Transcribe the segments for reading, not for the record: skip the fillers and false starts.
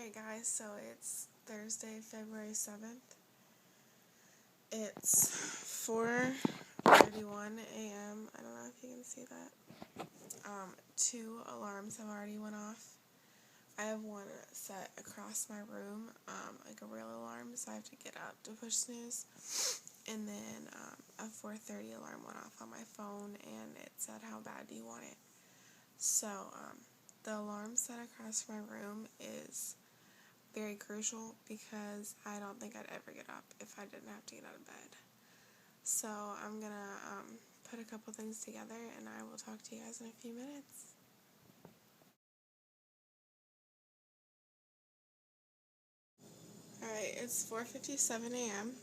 Alright guys, so it's Thursday, February 7th. It's 4:31 a.m. I don't know if you can see that. 2 alarms have already went off. I have one set across my room, like a real alarm, so I have to get up to push snooze. And then a 4:30 alarm went off on my phone, and it said, "How bad do you want it?" So the alarm set across my room is very crucial because I don't think I'd ever get up if I didn't have to get out of bed. So I'm gonna put a couple things together, and I will talk to you guys in a few minutes. Alright, it's 4:57 a.m.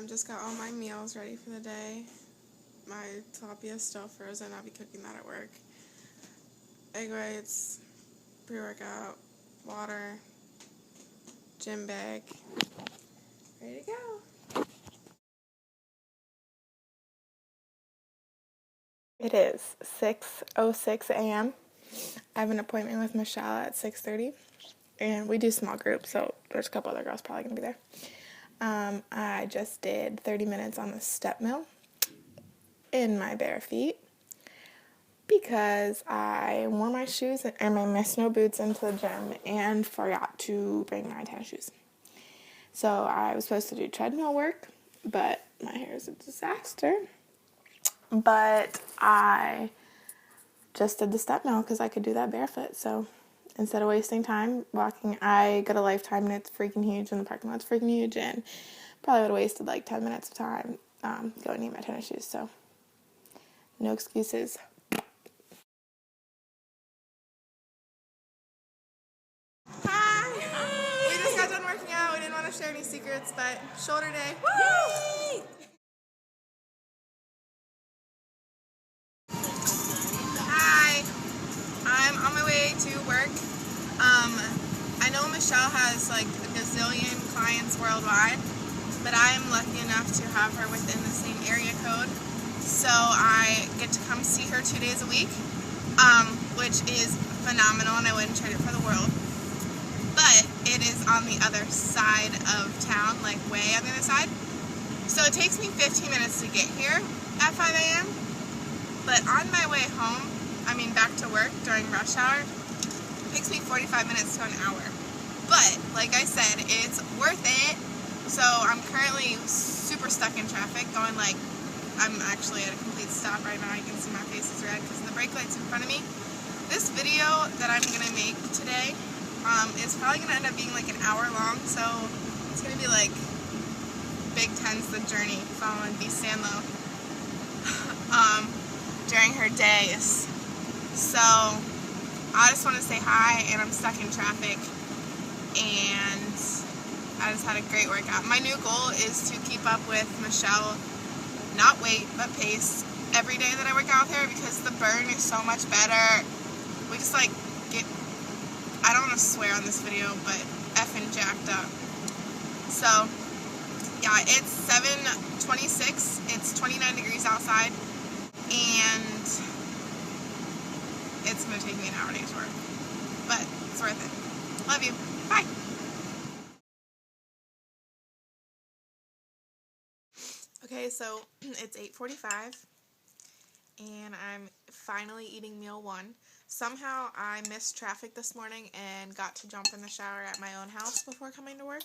Just got all my meals ready for the day. My tilapia is still frozen. I'll be cooking that at work. Egg whites, pre-workout, water, gym bag. Ready to go. It is 6:06 a.m. I have an appointment with Michelle at 6:30, and we do small groups, so there's a couple other girls probably going to be there. I just did 30 minutes on the step mill in my bare feet because I wore my shoes and my snow boots into the gym and forgot to bring my tennis shoes. So I was supposed to do treadmill work, but my hair is a disaster. But I just did the step mill because I could do that barefoot. So instead of wasting time walking, I got a Lifetime and it's freaking huge, and the parking lot's freaking huge, and probably would have wasted like 10 minutes of time going to get my tennis shoes. So no excuses. Hi! We just got done working out. We didn't want to share any secrets, but shoulder day. Woo! Yay! Hi! I'm on my way to work. I know Michelle has like a gazillion clients worldwide, but I am lucky enough to have her within the same area code. So I get to come see her 2 days a week, which is phenomenal, and I wouldn't trade it for the world. But it is on the other side of town, like way on the other side. So it takes me 15 minutes to get here at 5 a.m. But on my way home, back to work during rush hour, it takes me 45 minutes to an hour. But, like I said, it's worth it. So I'm currently super stuck in traffic, going like, I'm actually at a complete stop right now. You can see my face is red because the brake light's in front of me. This video that I'm going to make today is probably going to end up being like an hour long, so it's going to be like Big Ten's The Journey, following B. Sandlow during her days. So I just want to say hi, and I'm stuck in traffic, and I just had a great workout. My new goal is to keep up with Michelle, not weight, but pace, every day that I work out with her, because the burn is so much better. We just like get, I don't want to swear on this video, but effing jacked up. So yeah, it's 7:26, it's 29 degrees outside, and it's going to take me an hour to get to work, but it's worth it. Love you. Bye. Okay, so it's 8:45, and I'm finally eating meal one. Somehow I missed traffic this morning and got to jump in the shower at my own house before coming to work.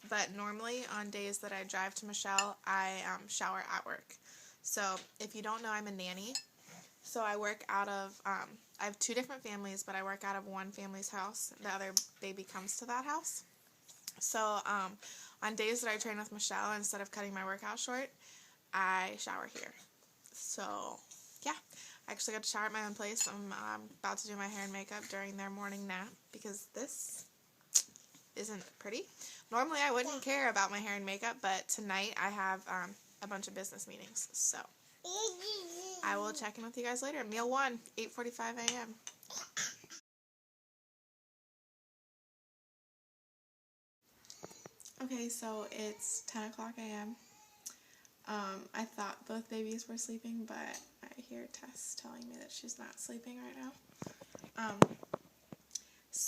But normally on days that I drive to Michelle, I shower at work. So if you don't know, I'm a nanny. So I work out of, I have 2 different families, but I work out of one family's house. The other baby comes to that house. So on days that I train with Michelle, instead of cutting my workout short, I shower here. So yeah, I actually got to shower at my own place. I'm about to do my hair and makeup during their morning nap because this isn't pretty. Normally I wouldn't care about my hair and makeup, but tonight I have a bunch of business meetings. So I will check in with you guys later. Meal one, 8:45 a.m. Okay, so it's 10 o'clock a.m. I thought both babies were sleeping, but I hear Tess telling me that she's not sleeping right now.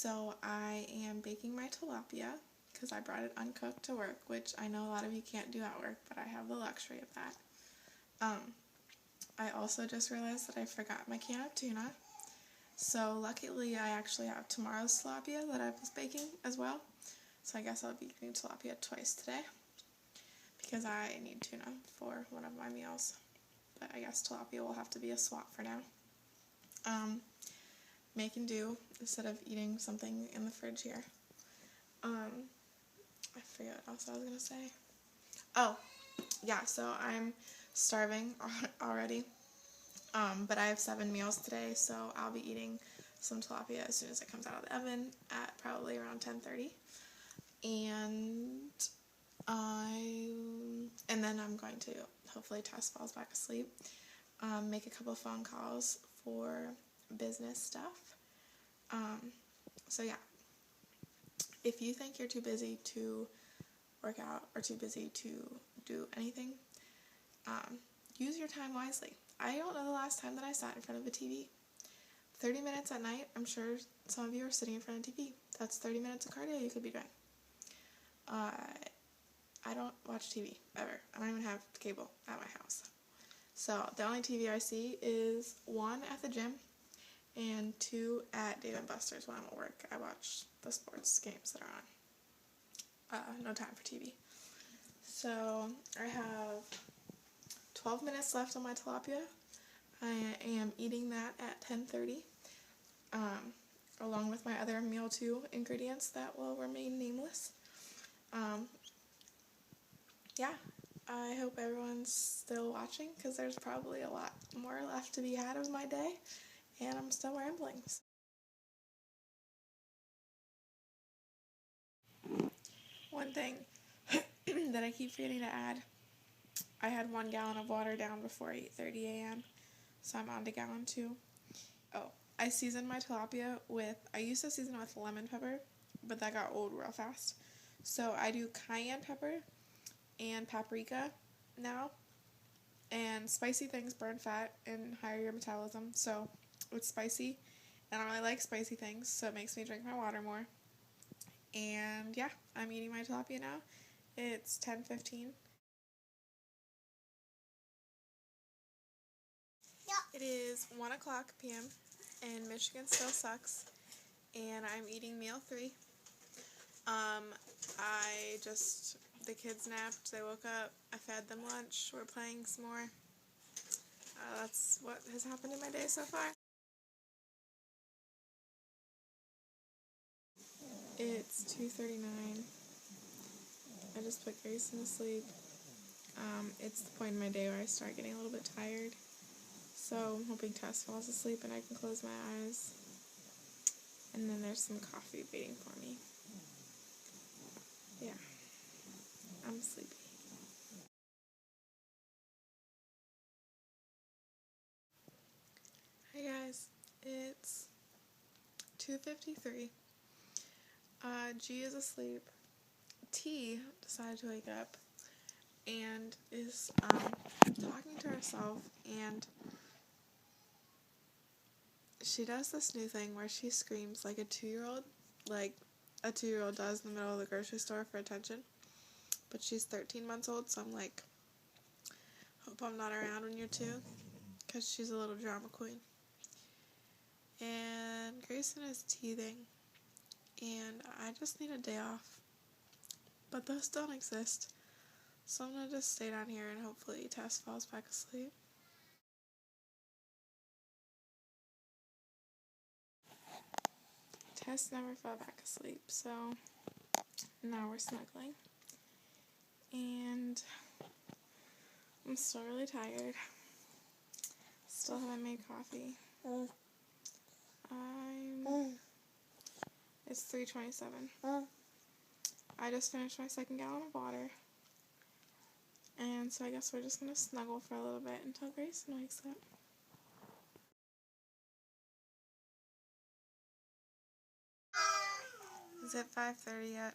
So I am baking my tilapia because I brought it uncooked to work, which I know a lot of you can't do at work, but I have the luxury of that. I also just realized that I forgot my can of tuna. So luckily I actually have tomorrow's tilapia that I was baking as well. So I guess I'll be eating tilapia twice today because I need tuna for one of my meals. But I guess tilapia will have to be a swap for now. Make and do instead of eating something in the fridge here. I forget what else I was going to say. Oh, yeah, so I'm starving already. But I have 7 meals today, so I'll be eating some tilapia as soon as it comes out of the oven at probably around 10:30. And then I'm going to, hopefully Tess falls back asleep, make a couple phone calls for business stuff. So yeah, if you think you're too busy to work out or too busy to do anything, use your time wisely. I don't know the last time that I sat in front of a TV. 30 minutes at night, I'm sure some of you are sitting in front of TV. That's 30 minutes of cardio you could be doing. I don't watch TV, ever. I don't even have cable at my house. So the only TV I see is 1 at the gym and 2 at Dave & Buster's when I'm at work. I watch the sports games that are on. No time for TV. So I have 12 minutes left on my tilapia. I am eating that at 10:30, along with my other meal 2 ingredients that will remain nameless. Yeah, I hope everyone's still watching because there's probably a lot more left to be had of my day, and I'm still rambling. One thing that I keep forgetting to add, I had 1 gallon of water down before 8:30 a.m., so I'm on to gallon 2. Oh, I seasoned my tilapia I used to season it with lemon pepper, but that got old real fast. So I do cayenne pepper and paprika now, and spicy things burn fat and higher your metabolism, so it's spicy, and I really like spicy things, so it makes me drink my water more. And yeah, I'm eating my tilapia now. It's 10:15. It is 1 o'clock p.m. and Michigan still sucks, and I'm eating meal 3. The kids napped, they woke up, I fed them lunch, we're playing some more. That's what has happened in my day so far. It's 2:39. I just put Grayson to sleep. It's the point in my day where I start getting a little bit tired. So I'm hoping Tess falls asleep and I can close my eyes. And then there's some coffee waiting for me. Yeah, I'm sleepy. Hey guys, it's 2:53. G is asleep. T decided to wake up and is talking to herself, and she does this new thing where she screams like a 2-year-old, like a 2-year-old does in the middle of the grocery store for attention. But she's 13 months old, so I'm like, hope I'm not around when you're 2, because she's a little drama queen. And Grayson is teething, and I just need a day off. But those don't exist, so I'm going to just stay down here and hopefully Tess falls back asleep. Tess never fell back asleep, so now we're snuggling. And I'm still really tired. Still haven't made coffee. It's 3:27. I just finished my 2nd gallon of water. And so I guess we're just going to snuggle for a little bit until Grayson wakes up. Is it 5:30 yet?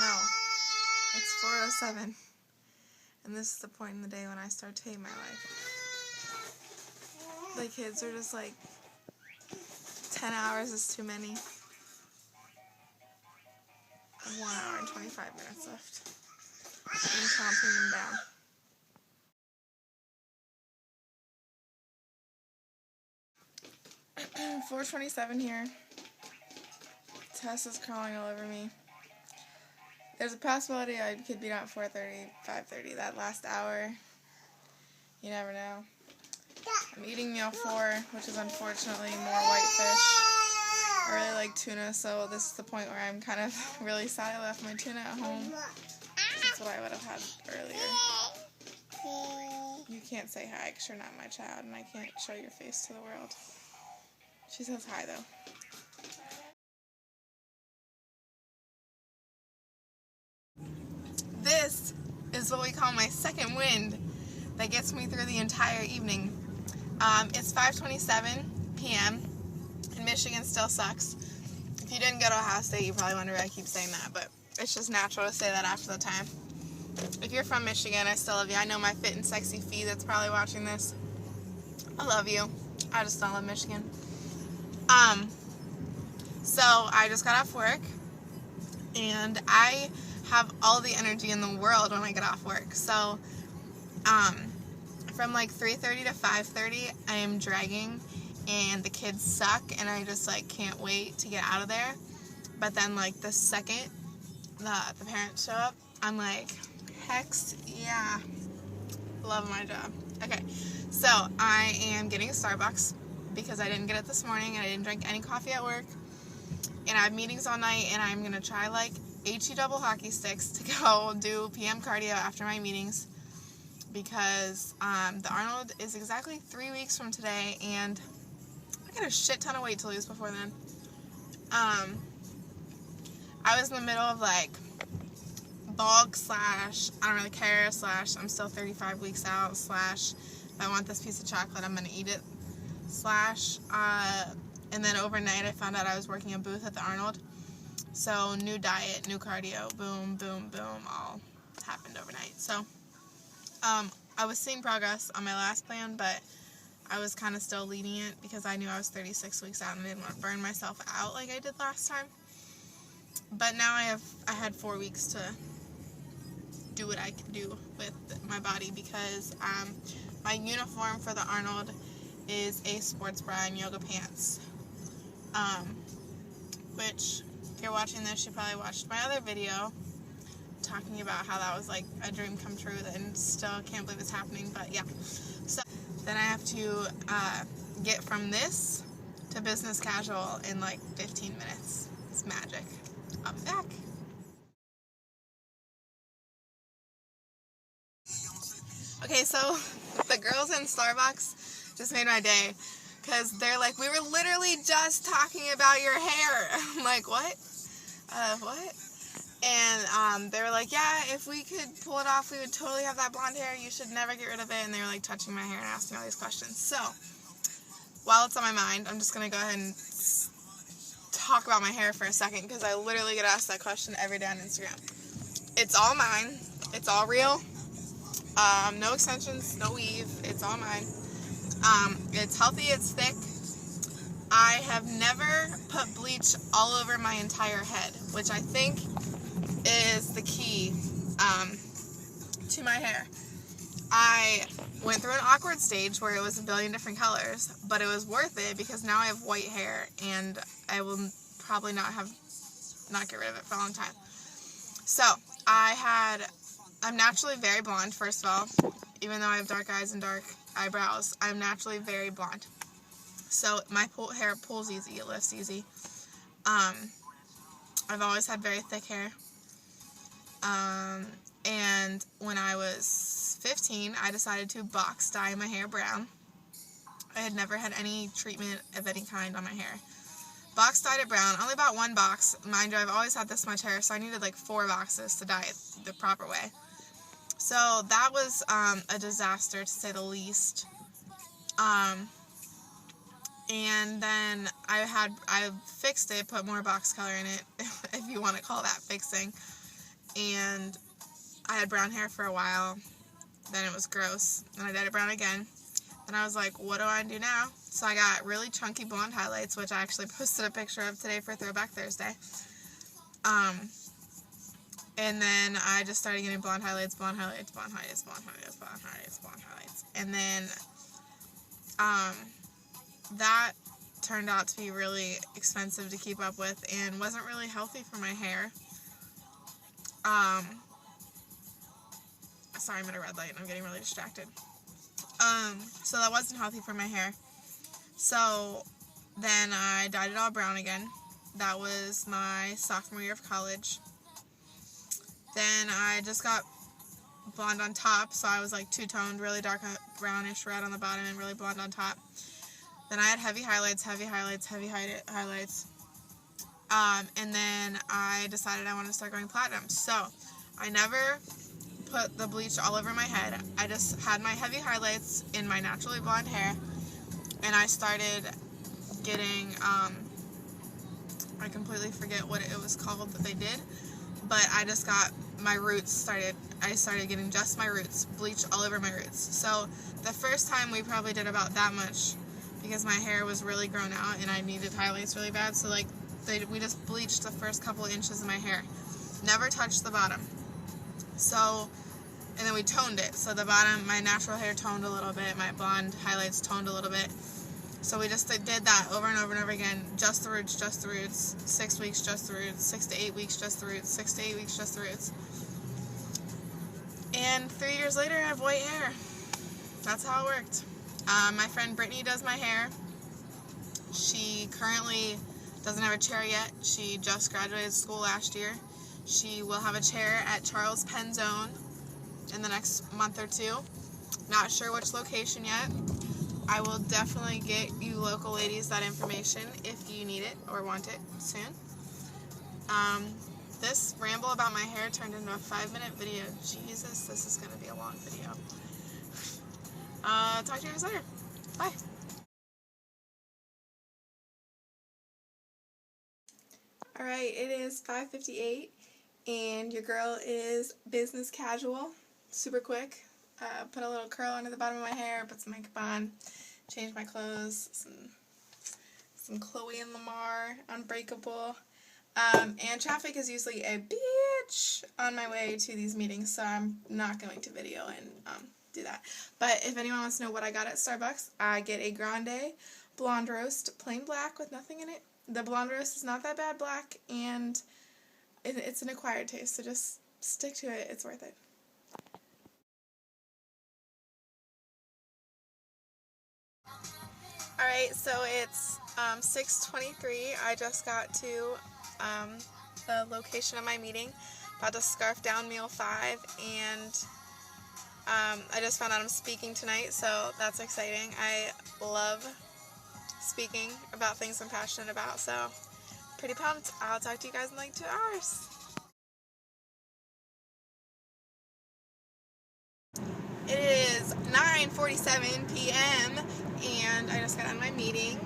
No. It's 4:07. And this is the point in the day when I start to hate my life. The kids are just like, 10 hours is too many. 1 hour and 25 minutes left. I'm counting them down. 4:27 here. Tess is crawling all over me. There's a possibility I could be done at 4:30, 5:30. That last hour, you never know. I'm eating meal 4, which is unfortunately more whitefish. I really like tuna, so this is the point where I'm kind of really sad I left my tuna at home. That's what I would have had earlier. You can't say hi because you're not my child, and I can't show your face to the world. She says hi, though. This is what we call my second wind that gets me through the entire evening. It's 5:27 p.m. and Michigan still sucks. If you didn't go to Ohio State, you probably wonder why I keep saying that, but it's just natural to say that after the time. If you're from Michigan, I still love you. I know my fit and sexy fee that's probably watching this. I love you. I just don't love Michigan. So I just got off work, and I have all the energy in the world when I get off work. So, from like 3:30 to 5:30, I am dragging, and the kids suck, and I just like can't wait to get out of there. But then like the second the parents show up, I'm like, hex yeah, love my job. Okay, so I am getting a Starbucks because I didn't get it this morning, and I didn't drink any coffee at work, and I have meetings all night, and I'm gonna try like HE double hockey sticks to go do PM cardio after my meetings, because the Arnold is exactly 3 weeks from today, and I got a shit ton of weight to lose before then. I was in the middle of like bulk / I don't really care / I'm still 35 weeks out / if I want this piece of chocolate I'm gonna eat it / and then overnight I found out I was working a booth at the Arnold. So new diet, new cardio, boom, boom, boom, all happened overnight. So I was seeing progress on my last plan, but I was kind of still lenient because I knew I was 36 weeks out and I didn't want to burn myself out like I did last time. But now I had 4 weeks to do what I can do with my body, because my uniform for the Arnold is a sports bra and yoga pants, which if you're watching this, you probably watched my other video talking about how that was like a dream come true, and still can't believe it's happening, but yeah. So then I have to get from this to business casual in like 15 minutes. It's magic. I'll be back. Okay, so the girls in Starbucks just made my day, because they're like, we were literally just talking about your hair. I'm like, what? What? And they were like, yeah, if we could pull it off, we would totally have that blonde hair. You should never get rid of it. And they were like touching my hair and asking all these questions. So while it's on my mind, I'm just going to go ahead and talk about my hair for a second, because I literally get asked that question every day on Instagram. It's all mine. It's all real. No extensions, no weave. It's all mine. It's healthy. It's thick. I have never put bleach all over my entire head, which I think is the key to my hair. I went through an awkward stage where it was a billion different colors, but it was worth it because now I have white hair, and I will probably not get rid of it for a long time. So I'm naturally very blonde, first of all. Even though I have dark eyes and dark eyebrows, I'm naturally very blonde. So my hair pulls easy, it lifts easy. I've always had very thick hair. And when I was 15, I decided to box dye my hair brown. I had never had any treatment of any kind on my hair. Box dyed it brown, only bought 1 box. Mind you, I've always had this much hair, so I needed like 4 boxes to dye it the proper way. So that was a disaster, to say the least. And then I fixed it, put more box color in it, if you want to call that fixing. And I had brown hair for a while. Then it was gross. And I dyed it brown again. And I was like, what do I do now? So I got really chunky blonde highlights, which I actually posted a picture of today for Throwback Thursday. And then I just started getting blonde highlights, blonde highlights, blonde highlights, blonde highlights, blonde highlights, blonde highlights. And then that turned out to be really expensive to keep up with and wasn't really healthy for my hair. Sorry, I'm at a red light and I'm getting really distracted. So that wasn't healthy for my hair. So then I dyed it all brown again. That was my sophomore year of college. Then I just got blonde on top, so I was like two-toned, really dark brownish red on the bottom and really blonde on top. Then I had heavy highlights. And then I decided I wanted to start going platinum. So I never put the bleach all over my head. I just had my heavy highlights in my naturally blonde hair, and I started getting, I completely forget what it was called that they did, but I just got my roots I started getting just my roots, bleach all over my roots. So the first time we probably did about that much because my hair was really grown out and I needed highlights really bad. So like we just bleached the first couple of inches of my hair. Never touched the bottom. So, and then we toned it. So the bottom, my natural hair toned a little bit, my blonde highlights toned a little bit. So we just did that over and over and over again. Just the roots, 6 weeks, just the roots, 6 to 8 weeks, just the roots, 6 to 8 weeks, just the roots. And 3 years later, I have white hair. That's how it worked. My friend Brittany does my hair. She currently doesn't have a chair yet. She just graduated school last year. She will have a chair at Charles Penn Zone in the next month or two. Not sure which location yet. I will definitely get you local ladies that information if you need it or want it soon. This ramble about my hair turned into a 5-minute video. Jesus, this is going to be a long video. Talk to you guys later. Bye. Alright, it is 5:58 and your girl is business casual. Super quick. Put a little curl under the bottom of my hair, put some makeup on, change my clothes, some Chloe and Lamar, Unbreakable. And traffic is usually a bitch on my way to these meetings, so I'm not going to video and do that. But if anyone wants to know what I got at Starbucks, I get a grande blonde roast, plain black with nothing in it. The blonde roast is not that bad black, and it's an acquired taste, so just stick to it. It's worth it. Alright, so it's 6:23. I just got to the location of my meeting. About to scarf down meal 5, and I just found out I'm speaking tonight, so that's exciting. I love speaking about things I'm passionate about, so pretty pumped. I'll talk to you guys in like 2 hours. It is 9:47 p.m. and I just got out of my meeting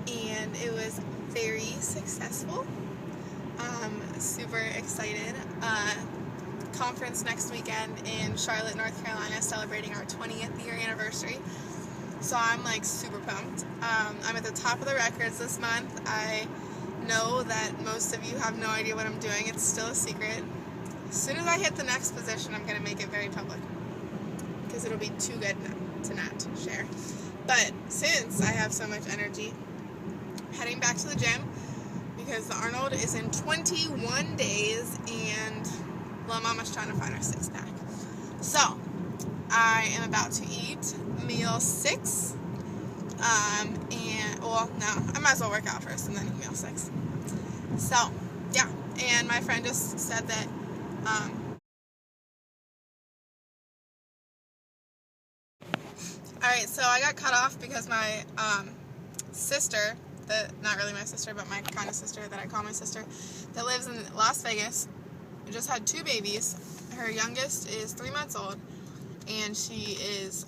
and it was very successful. Super excited. Conference next weekend in Charlotte, North Carolina, celebrating our 20th year anniversary. So I'm like super pumped. I'm at the top of the records this month. I know that most of you have no idea what I'm doing. It's still a secret. As soon as I hit the next position, I'm going to make it very public because it'll be too good to not share. But since I have so much energy, heading back to the gym because the Arnold is in 21 days and Little Mama's trying to find her 6-pack. So I am about to eat meal 6. Well, no, I might as well work out first and then eat meal 6. So, yeah, and my friend just said that, alright, so I got cut off because my, sister, not really my sister, but my kind of sister that I call my sister, that lives in Las Vegas, just had 2 babies. Her youngest is 3 months old, and she is,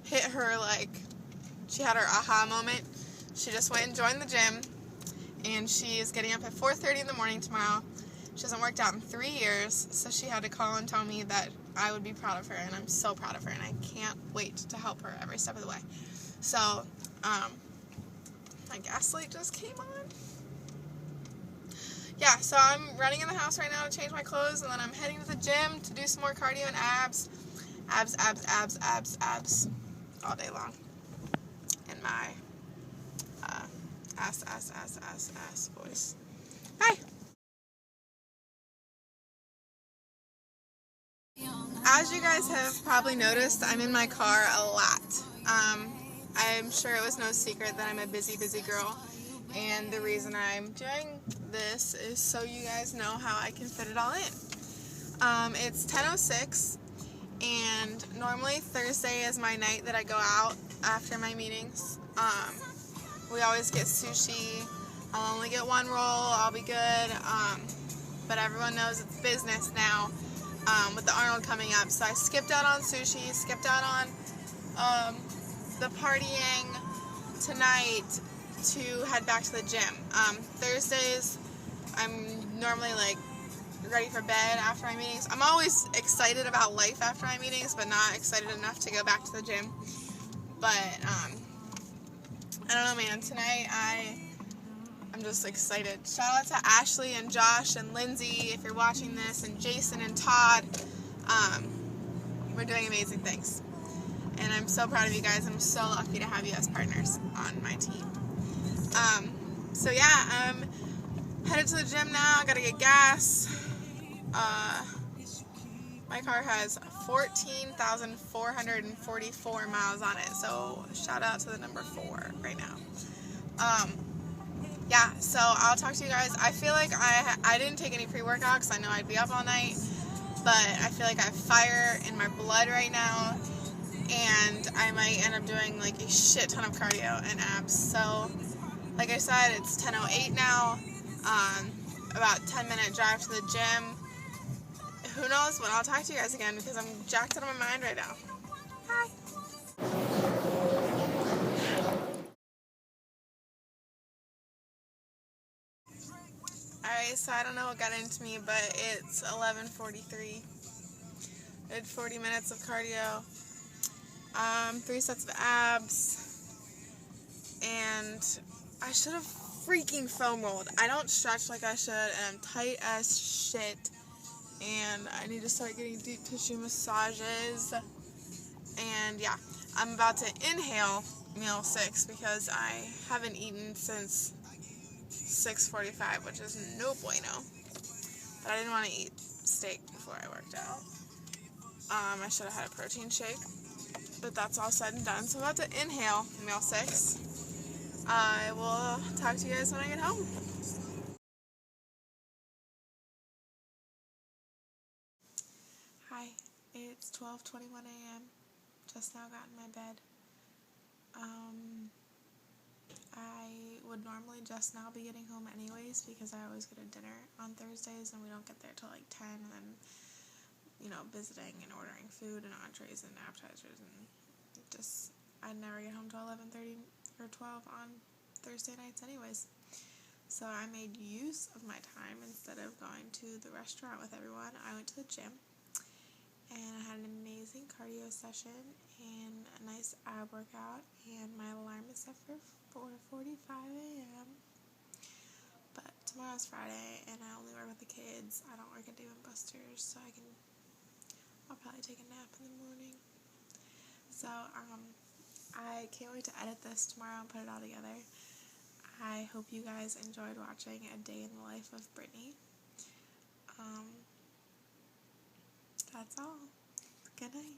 hit her, like, she had her aha moment. She just went and joined the gym, and she is getting up at 4:30 in the morning tomorrow. She hasn't worked out in 3 years, so she had to call and tell me that I would be proud of her, and I'm so proud of her, and I can't wait to help her every step of the way. So, my gas light just came on. yeah, so I'm running in the house right now to change my clothes, and then I'm heading to the gym to do some more cardio and abs. Abs, abs, abs, abs, abs. All day long. In my ass voice. Hi! As you guys have probably noticed, I'm in my car a lot. I'm sure it was no secret that I'm a busy, busy girl. And the reason I'm doing this is so you guys know how I can fit it all in. It's 10:06, and normally Thursday is my night that I go out after my meetings. We always get sushi. I'll only get one roll. I'll be good. But everyone knows it's business now with the Arnold coming up. So I skipped out on sushi, skipped out on the partying tonight to head back to the gym. Thursdays, I'm normally like ready for bed after my meetings. I'm always excited about life after my meetings, but not excited enough to go back to the gym. But I don't know, man. Tonight I'm just excited. Shout out to Ashley and Josh and Lindsay if you're watching this, and Jason and Todd. We're doing amazing things. And I'm so proud of you guys. I'm so lucky to have you as partners on my team. So yeah, I'm headed to the gym now. I gotta get gas. My car has 14,444 miles on it. So shout out to the number 4 right now. Yeah, so I'll talk to you guys. I feel like I didn't take any pre-workout because I know I'd be up all night, but I feel like I have fire in my blood right now, and I might end up doing like a shit ton of cardio and abs. So, like I said, it's 10:08 now, about 10-minute drive to the gym. Who knows when I'll talk to you guys again because I'm jacked out of my mind right now. Bye. Alright, so I don't know what got into me, but it's 11:43. I did 40 minutes of cardio, 3 sets of abs, and I should have freaking foam rolled. I don't stretch like I should, and I'm tight as shit, and I need to start getting deep tissue massages. And yeah, I'm about to inhale meal 6 because I haven't eaten since 6:45, which is no bueno. But I didn't want to eat steak before I worked out. I should have had a protein shake, but that's all said and done. So I'm about to inhale meal 6. I will talk to you guys when I get home. Hi, it's 12:21 a.m. Just now got in my bed. I would normally just now be getting home anyways because I always go to dinner on Thursdays and we don't get there till like 10, and then, you know, visiting and ordering food and entrees and appetizers, and just, I'd never get home till 11:30 or 12 on Thursday nights anyways. So I made use of my time. Instead of going to the restaurant with everyone, I went to the gym, and I had an amazing cardio session and a nice ab workout, and my alarm is set for 4:45 a.m. But tomorrow's Friday, and I only work with the kids. I don't work at Dave & Buster's, so I'll probably take a nap in the morning. So, I can't wait to edit this tomorrow and put it all together. I hope you guys enjoyed watching a day in the life of Brittany. That's all. Good night.